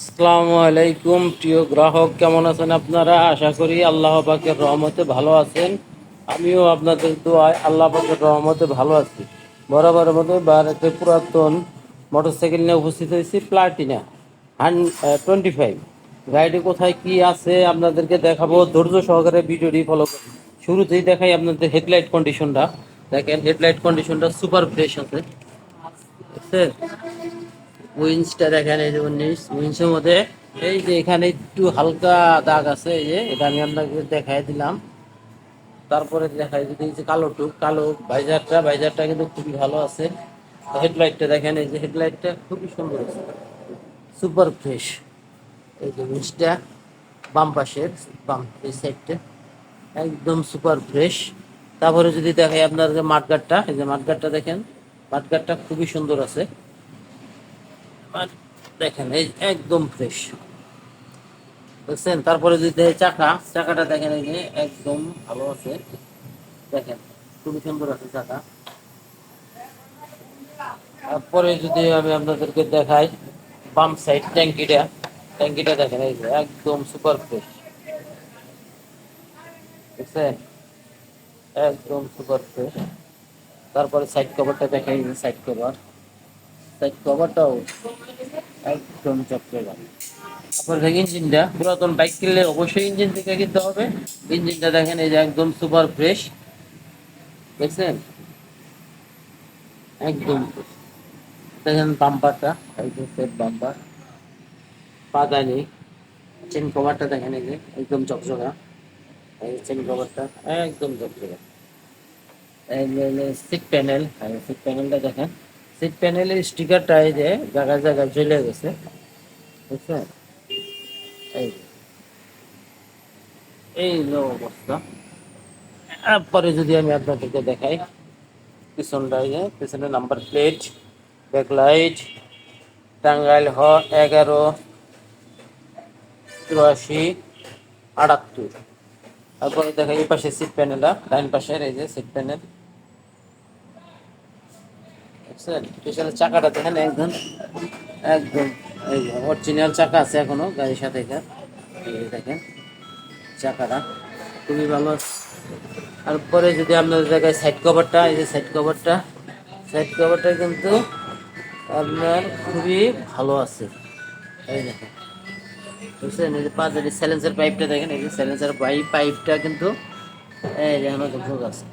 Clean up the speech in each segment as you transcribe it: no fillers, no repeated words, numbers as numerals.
আসসালামু আলাইকুম প্রিয় গ্রাহক, কেমন আছেন আপনারা? আশা করি আল্লাহ পাকের রহমতে ভালো আছেন। আমিও আপনাদের দোয়ায় আল্লাহ পাকের রহমতে ভালো আছি। বরাবরের মতো এবার একটা পুরাতন মোটরসাইকেল নিয়ে উপস্থিত হয়েছি, প্লাটিনা 25। গাড়িটি কোথায় কি আছে আপনাদেরকে দেখাবো, ধৈর্য সহকারে ভিডিওটি ফলো করুন। শুরুতেই দেখাই আপনাদের হেডলাইট কন্ডিশনটা। দেখেন, হেডলাইট কন্ডিশনটা সুপার ফ্রেশ আছে, বুঝছেন? উইন্সটা দেখেন, এই যে উইন্সের মধ্যে এই যে এখানে একটু হালকা দাগ আছে, এই যে এটা আমি আপনাকে দেখাই দিলাম। তারপরে দেখাই যদি এই যে কালো ভাইজারটা কিন্তু খুবই ভালো আছে। হেডলাইটটা দেখেন, এই যে হেডলাইটটা খুবই সুন্দর আছে, সুপার ফ্রেশ। এই যে উইন্সটা বাম পাশের, বাম এই সাইডটা একদম সুপার ফ্রেশ। তারপরে যদি দেখাই আপনার যে মাঠগাটটা, এই যে মাঠগাটটা দেখেন, মাঠগাটটা খুবই সুন্দর আছে। আর দেখেন এই একদম ফ্রেশ, বুঝছেন? তারপরে যদি দেখেন চাকাটা দেখেন, এই যে একদম ভালো আছে, দেখেন খুবই সুন্দর আছে চাকা। তারপরে যদি আমি আপনাদেরকে দেখাই বাম সাইড ট্যাঙ্কিটা দেখেন, এই যে একদম সুপার ফ্রেশ, বুঝছেন? একদম সুপার ফ্রেশ। তারপরে সাইড কভারটা দেখেন, এই যে সাইড কভারটাও একদম চকচকা। তারপর দেখেন ইঞ্জিনটা, পুরাতন বাইক কিনলে অবশ্যই ইঞ্জিন থেকে কিনতে হবে। ইঞ্জিনটা দেখেন, এই যে একদম সুপার ফ্রেশ, দেখছেন? একদম fresh। দেখেন বাম্পারটা, এই যে সেট বাম্পার, পাদানি। চেন কভারটা দেখেন, এই যে একদম চকচকা, এই চেন কভারটা একদম চকচকা। এই যে সিট প্যানেলটা দেখেন, সিট প্যানেলের স্টিকারটা এই যে জায়গায় জায়গায় ঝুলে গেছে, বুঝছেন? এই এই হলো অবস্থা। তারপরে যদি আমি আপনাদেরকে দেখাই পিছনটা, এই যে পিছনের নাম্বার প্লেট, ব্যাকলাইট, টাঙ্গাইল 11-83-78। তারপরে দেখা এই পাশে সিট প্যানেলটা, ডাইন পাশের এই যে সিট প্যানেল, বুঝছেন? পিছনের চাকাটা দেখেন, একদম একদম এই যে অরিজিনাল চাকা আছে এখনো গাড়ির সাথে। এই যে দেখেন চাকাটা খুবই ভালো আছে। তারপরে যদি আপনাদের জায়গায় এই যে সাইড কভারটা কিন্তু আপনার খুবই ভালো আছে, এই দেখেন, বুঝছেন? এই যে পাঁচের স্যালেন্সার পাইপটা দেখেন, এই যে স্যালেন্সার পাইপটা কিন্তু এই যে এখনো ঝুঁক আছে।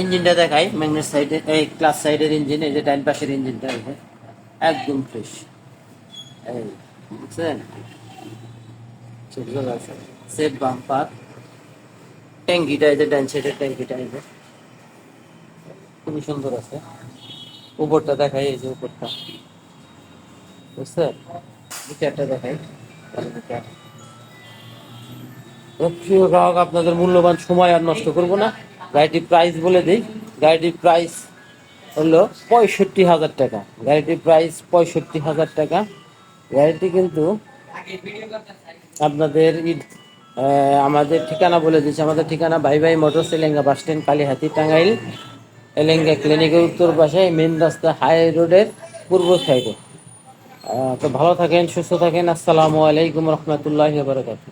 ইঞ্জিনটা দেখাই, ম্যাগনেট সাইডে এই ক্লাস সাইডের ইঞ্জিন, এই যে ডাইন পাশের ইঞ্জিনটা এই যে একদম ফ্রেশ, এই বুঝছেন? ঝুঁক আছে। সেট বাম্পার, ট্যাঙ্কিটা এই যে ডাইন সাইডের ট্যাঙ্কিটা এই যে খুবই সুন্দর আছে। উপরটা দেখাই, এই যে উপরটা, বুঝছেন? নিচেরটা দেখাই, নিচের। তো প্রিয় গ্রাহক, আপনাদের মূল্যবান সময় আর নষ্ট করব না, গাড়িটির প্রাইস বলে দিই। গাড়িটির প্রাইস হলো 65,000 টাকা। গাড়িটির প্রাইস 65,000 টাকা। গাড়িটি কিন্তু আপনাদের আমাদের ঠিকানা বলে দিচ্ছি। আমাদের ঠিকানা ভাই ভাই motors, Elenga bus stand, Kalihati, Tangail. Elenga ক্লিনিকের উত্তর পাশে, মেন রাস্তা, হাই রোডের পূর্ব সাইডে। তো ভালো থাকেন, সুস্থ থাকেন। আসসালামু আলাইকুম রহমতুল্লাহি ওয়া বারাকাতুহু।